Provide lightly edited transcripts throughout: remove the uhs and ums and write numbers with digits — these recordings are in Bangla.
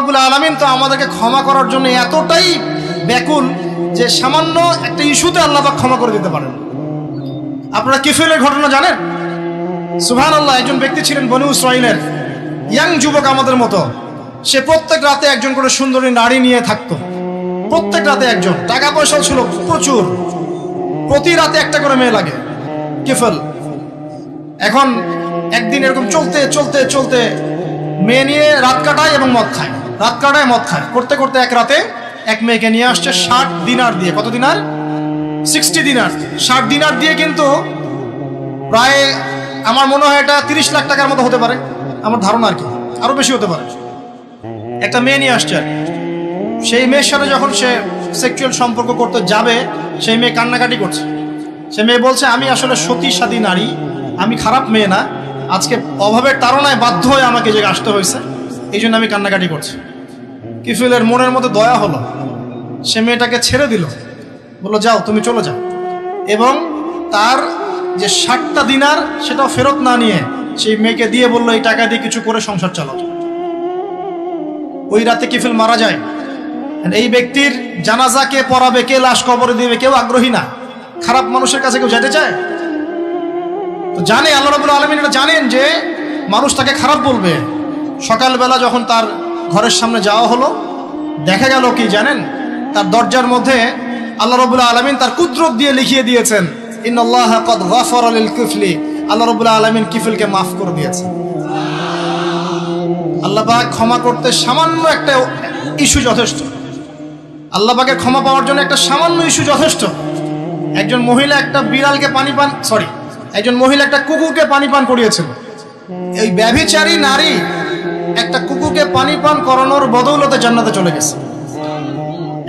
রাব্বুল আলামিন তো আমাদেরকে ক্ষমা করার জন্য এতটাই ব্যাকুল যে সামান্য একটা ইস্যুতে আল্লাহ পাক ক্ষমা করে দিতে পারেন। আপনারা কিফিলের ঘটনা জানেন? সুবহানাল্লাহ, একজন ব্যক্তি ছিলেন বনু ইসরাঈলের, ইয়াং যুবক আমাদের মতো। সে প্রত্যেক রাতে একজন করে সুন্দরী নারী নিয়ে থাকতো, প্রত্যেক রাতে একজন। টাকা পয়সাও ছিল প্রচুর, প্রতি রাতে একটা করে মেয়ে লাগে, কিফল। এখন একদিন এরকম চলতে চলতে চলতে মেয়ে নিয়ে রাত কাটায় এবং মদ খায়, রাত কাটায় মদ খায়। করতে করতে এক রাতে এক মেয়েকে নিয়ে আসছে 60 দিনার দিয়ে। কত দিনার? 60 দিনার। 60 দিনার দিয়ে কিন্তু প্রায় আমার মনে হয় এটা 30 লাখ টাকার মতো হতে পারে, আমার ধারণা আর কি, আরো বেশি হতে পারে। একটা মেয়ে নিয়ে আসছে। সেই মেয়ের সাথে যখন সে সেক্সুয়াল সম্পর্ক করতে যাবে, সেই মেয়ে কান্নাকাটি করছে। সে মেয়ে বলছে, আমি আসলে সতী সাদী নারী, আমি খারাপ মেয়ে না, আজকে অভাবের তাড়নায় বাধ্য হয়ে আমাকে যে আসতে হয়েছে, এই জন্য আমি কান্নাকাটি করছি। কিফিলের মনের মধ্যে দয়া হলো, সে মেয়েটাকে ছেড়ে দিল, বললো যাও তুমি চলে যাও, এবং তার যে 60টা দিনার সেটাও ফেরত না নিয়ে সেই মেয়েকে দিয়ে বললো এই টাকা দিয়ে কিছু করে সংসার চালাও। ওই রাতে কিফিল মারা যায়। এই ব্যক্তির জানাজা কে পড়াবে, কে লাশ কবরে দিবে, কেউ আগ্রহী না। খারাপ মানুষের কাছে কেউ যেতে চায়? তো জানে আল্লাহ রাব্বুল আলামিন এটা জানেন যে মানুষ তাকে খারাপ বলবে। সকালবেলা যখন তার ঘরের সামনে যাওয়া হলো, দেখা গেল কি জানেন? তার দরজার মধ্যে আল্লাহ রাব্বুল আলামিন তার কুদরত দিয়ে লিখিয়ে দিয়েছেন, ইন্নাল্লাহা ক্বাদ গাফারা লিল কিফলি। আল্লাহ রাব্বুল আলামিন কিফলকে মাফ করে দিয়েছেন। আল্লাহ পাক ক্ষমা করতে সামান্য একটা ইস্যু যথেষ্ট। আল্লাহ পাকের ক্ষমা পাওয়ার জন্য একটা সামান্য ইস্যু যথেষ্ট। একজন মহিলা একটা বিড়ালকে একজন মহিলা একটা কুকুরকে পানি পান করিয়েছিল। এই ব্যভিচারী নারী একটা কুকুরকে পানি পান করানোর বদৌলতে জান্নাতে চলে গেছে।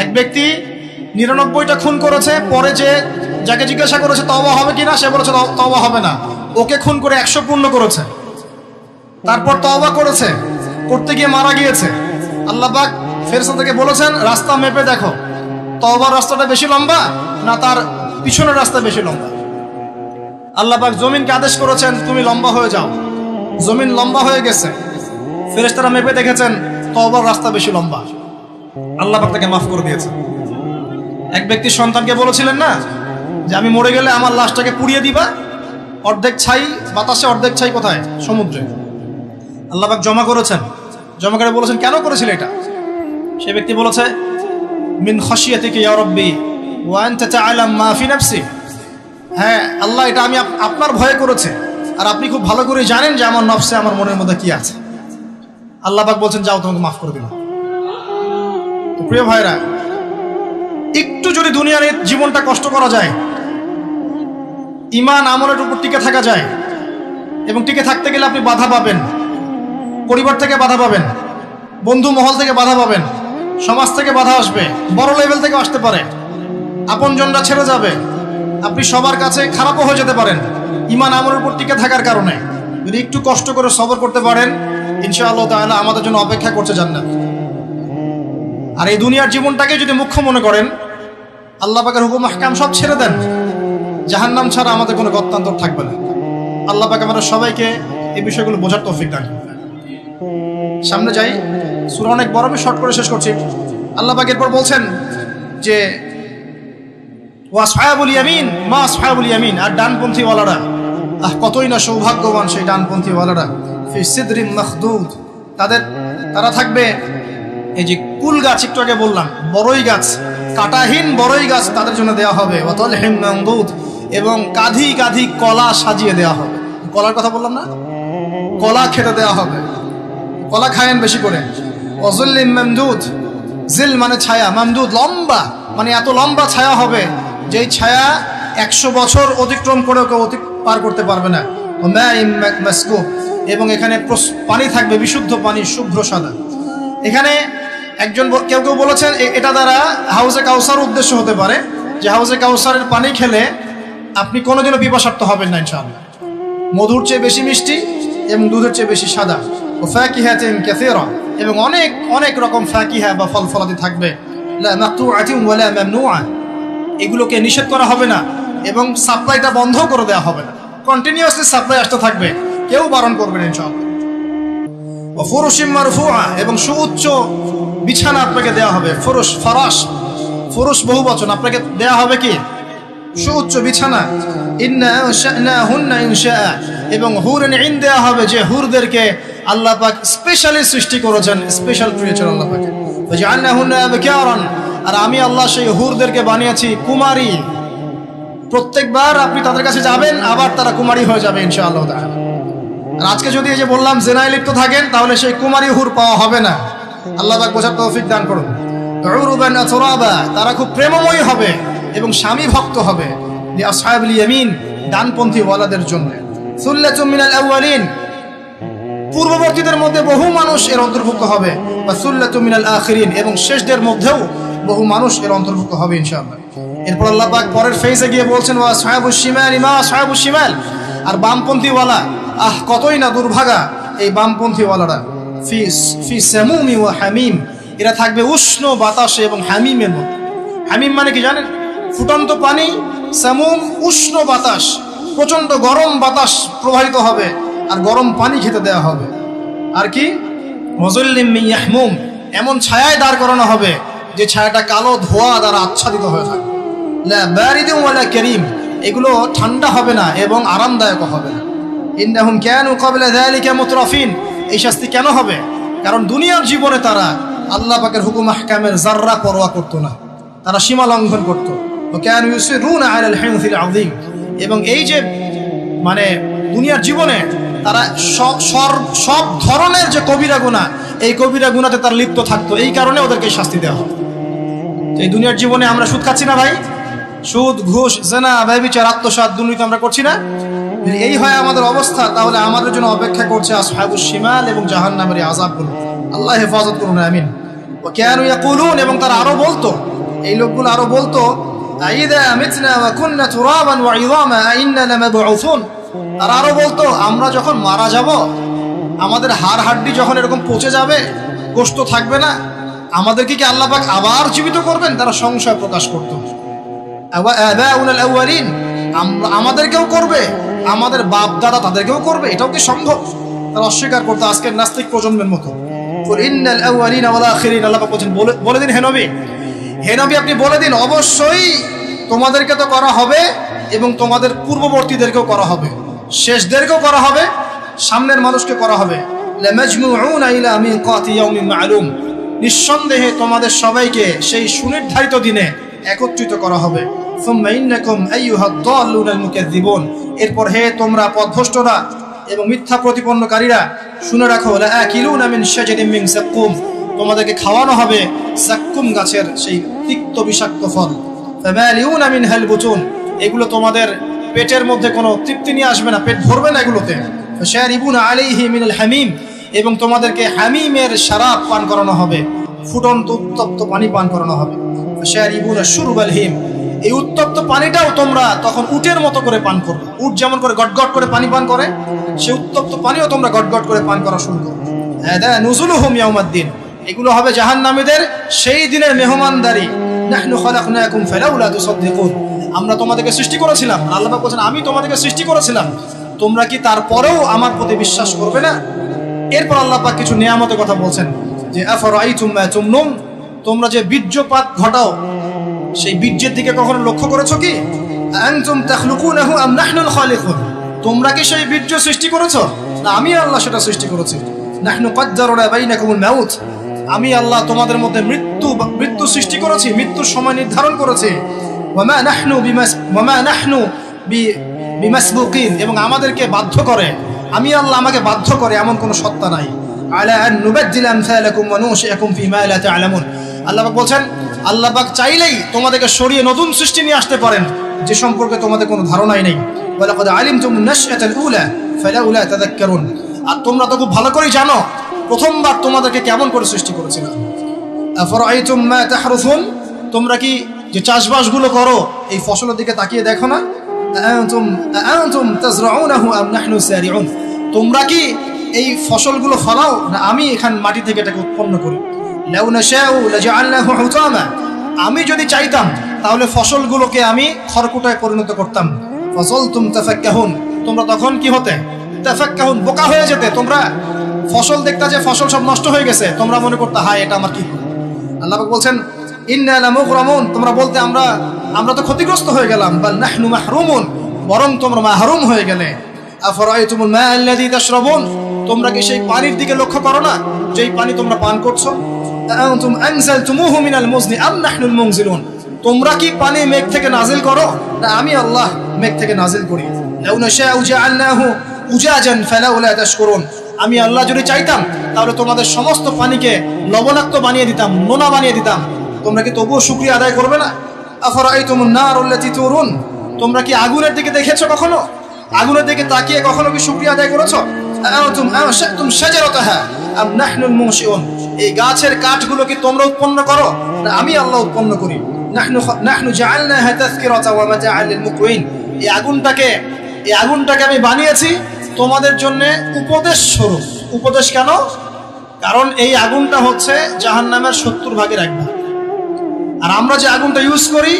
এক ব্যক্তি 99টা খুন করেছে, পরে যে যাকে জিজ্ঞাসা করেছে তওবা হবে কিনা, সে বলেছে তওবা হবে না। ওকে খুন করে 100 পূর্ণ করেছে, তারপর তওবা করেছে, করতে গিয়ে মারা গিয়েছে। আল্লাহ পাক ফেরেশতা থেকে বলেছেন রাস্তা মেপে দেখো, তওবার রাস্তাটা বেশি লম্বা না তার পিছনের রাস্তা বেশি লম্বা। আল্লাহ পাক জমিনকে আদেশ করেছেন তুমি লম্বা হয়ে যাও, জমিন লম্বা হয়ে গেছে। ফেরেশতারা মেপে দেখেছেন তওবার রাস্তা বেশি লম্বা, আল্লাহ পাক তাকে মাফ করে দিয়েছেন। এক ব্যক্তির সন্তানকে বলেছিলেন না যে আমি মরে গেলে আমার লাশটাকে পুড়িয়ে দিবা, অর্ধেক ছাই বাতাসে, অর্ধেক ছাই কোথায়? সমুদ্রে। আল্লাহ পাক জমা করেছেন, জমা করে বলেছেন কেন করেছিল এটা? সে ব্যক্তি বলেছে মিন খাশিয়াতিকা ইয়া রাব্বি ওয়া আনতা তা'লাম মা ফি নাফসি। হ্যাঁ আল্লাহ, এটা আমি আপনার ভয়ে করেছে, আর আপনি খুব ভালো করে জানেন যে আমার নফসে, আমার মনের মধ্যে কি আছে। আল্লাহ পাক বলছেন যাও তোমাকে মাফ করে দিলাম। তো প্রিয় ভাইরা, একটু যদি দুনিয়ার জীবনটা কষ্ট করা যায়, ঈমান আমলের উপর টিকে থাকা যায়, এবং টিকে থাকতে গেলে আপনি বাধা পাবেন, পরিবার থেকে বাধা পাবেন, বন্ধু মহল থেকে বাধা পাবেন, সমাজ থেকে বাধা আসবে, বড় লেভেল থেকে আসতে পারে, আপনজনরা ছেড়ে যাবে, আপনি সবার কাছে খারাপও হয়ে যেতে পারেন। ঈমান আমলের উপর টিকে থাকার কারণে যদি একটু কষ্ট করে সবর করতে পারেন, ইনশাআল্লাহ তাআলা আমাদের জন্য অপেক্ষা করছে জান্নাত। আর এই দুনিয়ার জীবনটাকে যদি মুখ্য মনে করেন, আল্লাহ পাকের হুকুম আহকাম সব ছেড়ে দেন, জাহান্নাম ছাড়া আমাদের কোনো গত্যন্তর থাকবে না। আল্লাহ পাক আমাদের সবাইকে এই বিষয়গুলো বোঝার তৌফিক দান করুন। সামনে যাই, সূরা অনেক বড়, আমি শর্ট করে শেষ করছি। আল্লাহ পাক এরপর বলছেন যে ওয়াসহাবুল ইয়ামিন মা আসহাবুল ইয়ামিন, আর ডানপন্থী ওয়ালারা, কতই না সৌভাগ্যবান সেই ডানপন্থী ওয়ালারা। ফি সিদরিন মাখদুদ, তারা থাকবে এই যে কুল গাছ, একটু আগে বললাম বড়ই গাছ, কাঁটাহীন বড়ই গাছ তাদের জন্য দেওয়া হবে। ওয়া তালহিম মামদুদ, এবং কাঁধি কাঁধি কলা সাজিয়ে দেওয়া হবে। কলার কথা বললাম না, কলা খেতে দেওয়া হবে, কলা খায়েন বেশি করে। ওয়াজুল্লিম মামদুদ, জিল মানে ছায়া, মামদুদ লম্বা, মানে এত লম্বা ছায়া হবে যেই ছায়া 100 বছর অতিক্রম করেও কেউ পার করতে পারবে না। এবং এখানে পানি থাকবে, বিশুদ্ধ পানি, শুভ্র সাদা। এখানে কেউ বলেছেন এটা দ্বারা হাউজে কাউসার উদ্দেশ্য হতে পারে, যে হাউজে কাউসারের পানি খেলে আপনি কোনোদিনও পিপাসার্ত হবেন না ইনশাআল্লাহ। মধুর চেয়ে বেশি মিষ্টি এবং দুধের চেয়ে বেশি সাদা। ও ফাকিহাতিন কাসীরা, এবং অনেক অনেক রকম ফাকিহা বা ফল ফলাদি থাকবে। লা মাকতুআতিন ওয়ালা মামনুআ, এগুলোকে নিষেধ করা হবে না এবং সাপ্লাইটা বন্ধ করে দেওয়া হবে না, কন্টিনিউয়াসলি সাপ্লাই আসতে থাকবে, কেউ বারণ করবে না ইনশাআল্লাহ। ওয়া ফুরুশিম মারফুআ, এবং সুউচ্চ বিছানা আপনাকে দেওয়া হবে। ফুরুশ, ফারাশ, ফুরুশ বহু বচন, আপনাকে দেওয়া হবে কি সুউচ্চ বিছানা। ইন্না আনশানাহুন্না ইনশাআ, এবং হুরুন ইন দেওয়া হবে, যে হুরদেরকে আল্লাহ পাক স্পেশালি সৃষ্টি করেছেন, স্পেশাল ক্রিয়েচার আল্লাহ পাক। ফাজআলনাহুন্না আবকারান, আর আমি আল্লাহ সেই হুরদেরকে বানিয়েছি কুমারী। প্রত্যেকবার আপনি তাদের কাছে যাবেন, আবার তারা কুমারী হয়ে যাবে ইনশাআল্লাহ তাআলা। আর আজকে যদি এই যে বললাম জেনায় লিপ্ত থাকেন, তাহলে সেই কুমারী হুর পাওয়া হবে না। আল্লাহ পাক বোঝার তৌফিক দান করুন। উরুবান আতরাবা, তারা খুব প্রেমময়ী হবে এবং স্বামী ভক্ত হবে। লিআসহাবিল ইয়ামিন, ডানপন্থী ওয়ালাদের জন্য। সুল্লাতুম মিনাল আউয়ালিন, পূর্ববর্তীদের মধ্যে বহু মানুষ এর অন্তর্ভুক্ত হবে। বা সুল্লাতুম মিনাল আখিরিন, এবং শেষদের মধ্যেও বহু মানুষ এর অন্তর্ভুক্ত হবে ইনশাআল্লাহ। এরপর আল্লাহ পাক পরের ফেজে গিয়ে বলছেন ওয়া আসহাবুশ শিমাল মা আসহাবুশ শিমাল, আর বামপন্থী ওয়ালা, কতই না দুর্ভাগা এই বামপন্থী ওয়ালারা। ফি সামুমি ওয়া হামিম, এরা থাকবে উষ্ণ বাতাসে এবং হামিমের মধ্যে। হামিম মানে কি জানেন? ফুটন্ত পানি। সামুম উষ্ণ বাতাস, প্রচন্ড গরম বাতাস প্রবাহিত হবে, আর গরম পানি খেতে দেওয়া হবে। আর কি মুযাল্লিম মিন ইয়াহমুম, এমন ছায়ায় দাঁড় করানো হবে যে ছায়াটা কালো ধোঁয়া দ্বারা আচ্ছাদিত হয়ে থাকে। লা বারিদুন ওয়ালা কারীম, এগুলো ঠান্ডা হবে না এবং আরামদায়ক হবে না। ইন্নাহুম কানু ক্বাবলা যালিকা মুতরাফিন, এই শাস্তি কেন হবে? কারণ দুনিয়ার জীবনে তারা আল্লাহ পাকের হুকুম আহকামের যাররা পরোয়া করতো না, তারা সীমা লঙ্ঘন করতো। ওয়া কানু ইউসিরুনা আলাল হিনসিল আযীম, এবং এই যে মানে দুনিয়ার জীবনে তারা সব ধরনের যে কবিরা গুনাহ, এই কবিরা গুনাহতে তারা লিপ্ত থাকতো। এই কারণে ওদেরকে শাস্তি দেওয়া হয়। এই দুনিয়ার জীবনে আমরা সুদ খাচ্ছি না ভাই? সুদ, ঘুষ, জিনা, ব্যভিচার, আত্মসাৎ, দুর্নীতি আমরা করছি না? এই হয় আমাদের অবস্থা, তাহলে আমাদের জন্য অপেক্ষা করছে আসহাবুশ শিমাল এবং জাহান্নামের আযাবগুলো। আল্লাহ হেফাজত করুন, আমিন। ওয়া কানু ইয়াকুলুন, এবং তারা আরো বলতো, এই লোকগুলো আরো বলতো, আইদা মিতনা ওয়া কুননা তুরাবান ওয়া ইযামা আইন্না লামাবউসুন, তারা আরো বলতো আমরা যখন মারা যাব, আমাদের হাড় হাড্ডি যখন এরকম পচে যাবে, গোশত থাকবে না, আমাদেরকে কি আল্লাহ পাক আবার জীবিত করবেন? তারা সংশয় প্রকাশ করত। আবাউনাল আউয়ালিন, আমাদেরকেও করবে, আমাদের বাপ দাদা তাদেরকেও করবে, এটাও কি সম্ভব? তারা অস্বীকার করতো, আজকের নাস্তিক প্রজন্মের মতো। ইন্নাল আউয়ালিনা ওয়াল আখিরিন, আল্লাহ পাক বলেন বলে দিন হে নবী, আপনি বলে দিন অবশ্যই তোমাদেরকে তো করা হবে, এবং তোমাদের পূর্ববর্তীদেরকেও করা হবে, শেষদেরকেও করা হবে, সামনের মানুষকে করা হবে। লামাজমুউনা ইলা মিকাতি ইয়াউমিন মা'লুম, নিঃসন্দেহে তোমাদের সবাইকে সেই সুনির্ধারিত দিনে একত্রিত করা হবে। সুম্মা ইন্নাকুম আইয়ুহাদ দাল্লুনাল মুকাজ্জিবুন, এরপর হে তোমরা পথভ্রষ্টরা এবং মিথ্যা প্রতিপন্নকারীরা, শুনে রাখো, লাআকিলুনা মিন শাজারিন মিন সাক্কুম, তোমাদেরকে খাওয়ানো হবে সাক্কুম গাছের সেই তিক্ত বিষাক্ত ফল। ফামালিউনা মিনহাল বুতুন, এগুলো তোমাদের পেটের মধ্যে কোনো তৃপ্তি নিয়ে আসবে না, পেট ভরবে না এগুলোতে। ফাশারিবুনা আলাইহি মিনাল হামিম, এবং তোমাদেরকে হামিমের শরাব পান করানো হবে, ফুটন্ত উত্তপ্ত পানি পান করানো হবে। ফাশারিবুনা শুরবাল হিম, এই উত্তপ্ত পানিটাও তোমরা তখন উটের মতো করে পান করবে। উট যেমন করে গটগট করে পানি পান করে, সেই উত্তপ্ত পানিও তোমরা গটগট করে পান করা শুরু করবে। হাদা নুজুলুহুম ইয়াউমাদ্দিন, এগুলো হবে জাহান্নামীদের সেই দিনের মেহমানদারি। নাহনু খালাকনাকুম ফালাউলা তুসাদ্দিকুন, আমরা তোমাদেরকে সৃষ্টি করেছিলাম, আল্লাহ পাক বলেন আমি তোমাদেরকে সৃষ্টি করেছিলাম, তোমরা কি তারপরেও আমার প্রতি বিশ্বাস করবে না? এরপর আল্লাহ পাক কিছু নিয়ামতের কথা বলছেন, যে আফরাআইতুম মা তুমনুন, তোমরা যে বীর্যপাত ঘটাও, সেই বীর্যের দিকে কখনো লক্ষ্য করেছো কি? আনতুম তাখলুকুনাহু আম নাহনুল খালিকুন, তোমরা কি সেই বীর্য সৃষ্টি করেছো, না আমি আল্লাহ সেটা সৃষ্টি করেছি? নাহনু কদ্দারনা বাইনাকুমুল মাউত, আমি আল্লাহ তোমাদের মধ্যে মৃত্যু সৃষ্টি করেছি, মৃত্যুর সময় নির্ধারণ করেছি। ওয়ামা নাহনু বিমাসবুকিন, এবং আমাদেরকে বাধ্য করে, আমি আল্লাহ আমাকে বাধ্য করে এমন কোনো সত্তা নাই। আলা আন নুবাদদিল আমসালাকুম ওয়া নুশিআকুম ফিমা লা তা'লামুন, আল্লাহ পাক বলেন আল্লাহ পাক চাইলেই তোমাদেরকে সরিয়ে নতুন সৃষ্টি নিয়ে আসতে পারেন, যে সম্পর্কে তোমাদের কোনো ধারণাই নেই। ওয়া লাকাদ আলিমতুম নাশআতাল উলা ফালাউলা তাযাক্কারুন, আর তোমরা তো খুব ভালো করেই জানো প্রথমবার তোমাদেরকে কেমন করে সৃষ্টি করেছিলাম। আফরাআইতুম মা তাহরুসুন, তোমরা কি যে চাষবাসগুলো করো এই ফসলের দিকে তাকিয়ে দেখো না? আনতুম তাজরাউনাহু আম নাহনু সারিউন, তোমরা কি এই ফসলগুলো ফলাও, না আমি এখান মাটি থেকে এটাকে উৎপন্ন করি? লাউ নাশাউ লাজআলনাহু হুতামা, আমি যদি চাইতাম তাহলে ফসলগুলোকে আমি খড়কুটায় পরিণত করতাম। ফাযালতুম তাফাক্কাহুন, তোমরা তখন কি হতে? তাফাক্কাহুন, বোকা হয়ে যেতে, তোমরা ফসল দেখতা যে ফসল সব নষ্ট হয়ে গেছে, তোমরা মনে করতে হায় এটা আমার কি হলো। আল্লাহ পাক বলছেন ইন্না লামুগরামুন, তোমরা বলতে আমরা তো ক্ষতিগ্রস্ত হয়ে গেলাম, বাল নাহনু মাহরুমুন, বরং তোমরা মাহরুম হয়ে গেলে। আফরাআইতুমুল মা আল্লাযী তাশরাবুন, তোমরা কি সেই পানির দিকে লক্ষ্য করো না যেই পানি তোমরা পান করছো? আনতুম আনজালতুমুহু মিনাল মুজনি আম নাহনুল মুনজিলুন, তোমরা কি পানি মেঘ থেকে নাজিল করো না আমি আল্লাহ মেঘ থেকে নাজিল করি? লাউ নাশাউ জাআলনাহু উজাজান ফালাউলা তাশকুরুন, আমি আল্লাহ যদি চাইতাম তাহলে তোমাদের সমস্ত পানিকে লবণাক্ত বানিয়ে দিতাম, নোনা বানিয়ে দিতাম, তোমরা কি তবুও শুকরিয়া আদায় করবে না? আফরাআইতুমুন নার আল্লাতী তুরুন, তোমরা কি আগুনের দিকে দেখেছো কখনো? আগুনের দিকে তাকিয়ে কখনো কি শুকরিয়া আদায় করেছো? আনতুম আনশাতুম শাজারাতাহা আম নাহনুল মুনশিউন, এই গাছের কাঠগুলো কি তোমরা উৎপন্ন করো না আমি আল্লাহ উৎপন্ন করি? নাহনু জাআলনাহা তাযকিরাতাও ওয়া মাতাআল লিল মুকওয়িন, এই আগুনটাকে আমি বানিয়েছি তোমাদের জন্য উপদেশ স্বরূপ। উপদেশ কেন? কারণ এই আগুনটা হচ্ছে জাহান্নামের 70 ভাগের 1 ভাগ। আর আমরা যে আগুনটা ইউজ করি,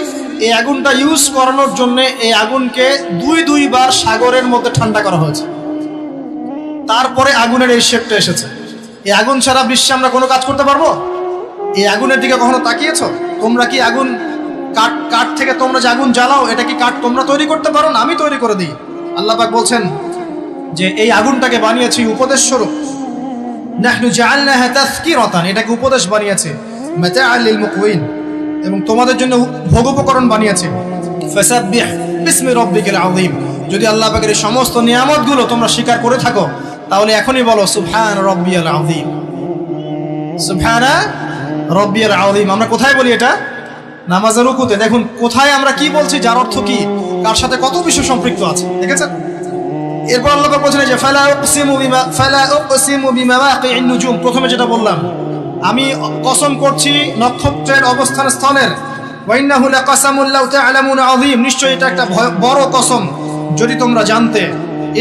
এই আগুনটা ইউজ করানোর জন্য এই আগুনকে দুইবার সাগরের মধ্যে ঠান্ডা করা হয়েছে, তারপরে আগুনের এই শেপটা এসেছে। এই আগুন ছাড়া বিশ্বে আমরা কোনো কাজ করতে পারবো? এই আগুনের দিকে কখনো তাকিয়েছো? তোমরা কি আগুন কাঠ থেকে তোমরা যে আগুন জ্বালাও, এটা কি কাঠ তোমরা তৈরি করতে পারো না আমি তৈরি করে দিই? আল্লাহ পাক বলছেন যে এই আগুনটাকে বানিয়েছি উপদেশ স্বরূপ। নাহনু জাআলনাহা তাযকিরাতান, এটাকে উপদেশ বানিয়েছে, মাতাআল লিল মুকওয়িন, এবং তোমাদের জন্য ভোগোপকরণ বানিয়েছে। ফাসাব্বিহ বিসমি রাব্বিকাল আযীম, যদি আল্লাহ পাকের এই সমস্ত নিয়ামতগুলো তোমরা স্বীকার করে থাকো তাহলে এখনই বলো সুবহান রাব্বিয়াল আযীম, সুবহানা রাব্বিয়াল আযীম। আমরা কোথায় বলি এটা? নামাজের রুকুতে। দেখুন কোথায় আমরা কি বলছি, যার অর্থ কি, কার সাথে কত বিষয় সম্পৃক্ত আছে, দেখেছেন? এরপর আল্লাহ পাক বলছেন যে ফালা উকসিমু বিমাওয়াকি'ন নুজুম, প্রথমে যেটা বললাম, আমি কসম করছি নক্ষত্রের অবস্থান স্থলের। ওয়া ইন্নাহু লাকাসামুন লাউ তা'লামুন আযীম, নিশ্চয়ই এটা একটা বড় কসম যদি তোমরা জানতে।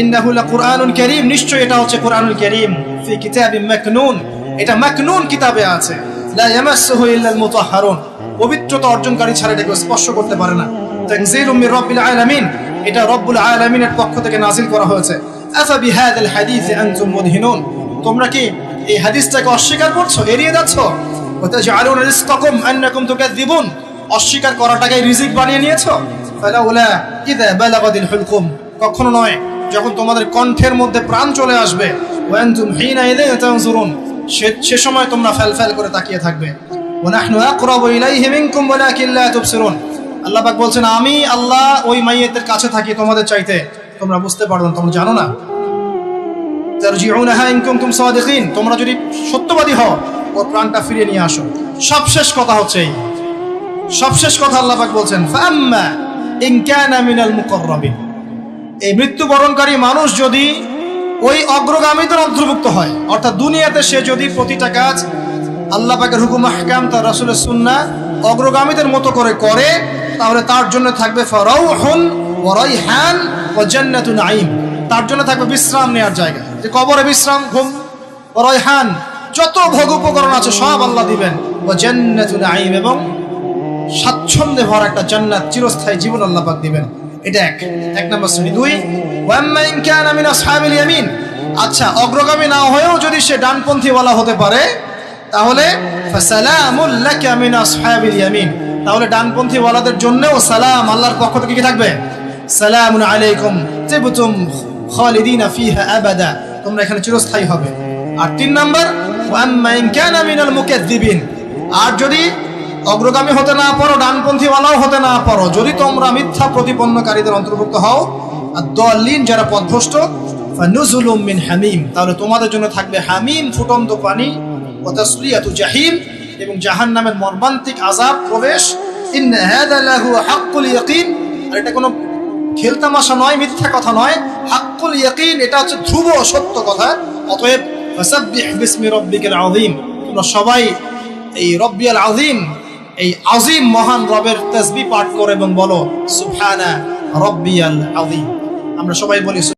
ইন্নাহু লাকুরআনুন কারীম, নিশ্চয়ই এটা হচ্ছে কুরআনুল কারীম। ফি কিতাবিন মাকনুন, এটা মাকনুন কিতাবে আছে। লা ইয়ামাসসুহু ইল্লাল মুতাহহারুন, পবিত্রতা অর্জনকারী ছাড়া এটাকে স্পর্শ করতে পারে না। তানজিলুম মির রাব্বিল আলামিন, এটা রব্বুল আলামিনের পক্ষ থেকে নাজিল করা হয়েছে। আফা বিহাযাল হাদীসি আনতুম মুদহিনুন, তোমরা কি এই হাদিসটাকে অস্বীকার করছো, এড়িয়ে যাচ্ছ? ওয়া তাজআলুনা রিজকাকুম আন্নাকুম তুকাযযিবুন, অস্বীকার করাটাকে রিজিক বানিয়ে নিয়েছো। ফালাউলা ইযা বালাগাতিল হুলকুম, কখনো নয় যখন তোমাদের কণ্ঠের মধ্যে প্রাণ চলে আসবে। ওয়া আনতুম হিনা ইযা তানজুরুন, সে সময় তোমরা ফেলফেল করে তাকিয়ে থাকবে। ওয়া নাহনু আকরাবু ইলাইহি মিনকুম ওয়ালাকিন লা তুবসিরুন, আল্লাহ পাক বলছেন আমি আল্লাহ ওই মাইয়েতের কাছে থাকি তোমাদের চাইতে, তোমরা বুঝতে পারো না, তোমরা জানো না। তারজিউনাহা ইন কুনতুম সাদিকিন, তোমরা যদি সত্যবাদী হও ওর প্রাণটা ফিরিয়ে নিয়ে আসো। সবশেষ কথা হচ্ছে এই, সবশেষ কথা আল্লাহ পাক বলছেন ফাআম্মা ইন কানা মিনাল মুকাররাবিন, এই মৃত্যুবরণকারী মানুষ যদি ওই অগ্রগামীদের অন্তর্ভুক্ত হয়, অর্থাৎ দুনিয়াতে সে যদি প্রতিটা কাজ আল্লাহ পাকের হুকুম আহকাম, তার রাসূলের সুন্নাহ অগ্রগামীদের মতো করে, তাহলে তার জন্য থাকবে ফারাউহুন ওয়া রাইহান ওয়া জান্নাতু নাঈম, তার জন্য থাকবে বিশ্রাম নেওয়ার জায়গা, যে কবরে বিশ্রাম, ঘুম, রাইহান, যত ভোগ উপকরণ আছে সব আল্লাহ দিবেন, ওয়া জান্নাতু নাঈম, এবং স্বাচ্ছন্দ্যে ভরা একটা জান্নাত, চিরস্থায়ী জীবন আল্লাহ পাক দিবেন। এটা এক নম্বর শ্রেণী। 2, ওয়া আম্মা ইন কানা মিন আসহাবিল ইয়ামিন, আচ্ছা অগ্রগামী না হয়েও যদি সে ডানপন্থী ওয়ালা হতে পারে তাহলে ফাসালামুল লাকা মিন আসহাবিল ইয়ামিন, তাহলে ডানপন্থী ওয়ালাদের জন্যও সালাম, আল্লাহর পক্ষ থেকে কি থাকবে? সালামুন আলাইকুম তিবতুম খালিদিনা ফিহা আবাদা, তোমরা এখানে চিরস্থায়ী হবে। আর 3 নাম্বার, ওয়া আম্মা ইন কানা মিনাল মুকাযযিবিন, আর যদি অগ্রগামী হতে না পারো, ডানপন্থী ওয়ালাও হতে না পারো, যদি তোমরা মিথ্যা প্রতিপন্নকারীদের অন্তর্ভুক্ত হও, আদ-দাল্লিন যারা পথভ্রষ্ট, ফানুজুলুম মিন হামিম, তাহলে তোমাদের জন্য থাকবে হামিম, ফুটন্ত পানি, ওয়া তাসলিয়াতু জাহিম, এবং জাহান্নামের মর্মান্তিক আযাব, প্রবেশ। ইন্না হাযা লাহু হাক্কুল ইয়াকিন, আর এটা কোনো খেলতামাশা নয়, মিথ্যা কথা নয়, হাক্কুল ইয়াকিন, এটা হচ্ছে ধ্রুব সত্য কথা। অতএব ফাসাব্বিহ বিসমি রাব্বিকাল আযীম, তোমরা সবাই এই রব্বিয়াল আযীম, এই আযীম মহান রবের তাসবিহ পাঠ করো এবং বলো সুবহানা রাব্বিয়াল আযীম। আমরা সবাই বলি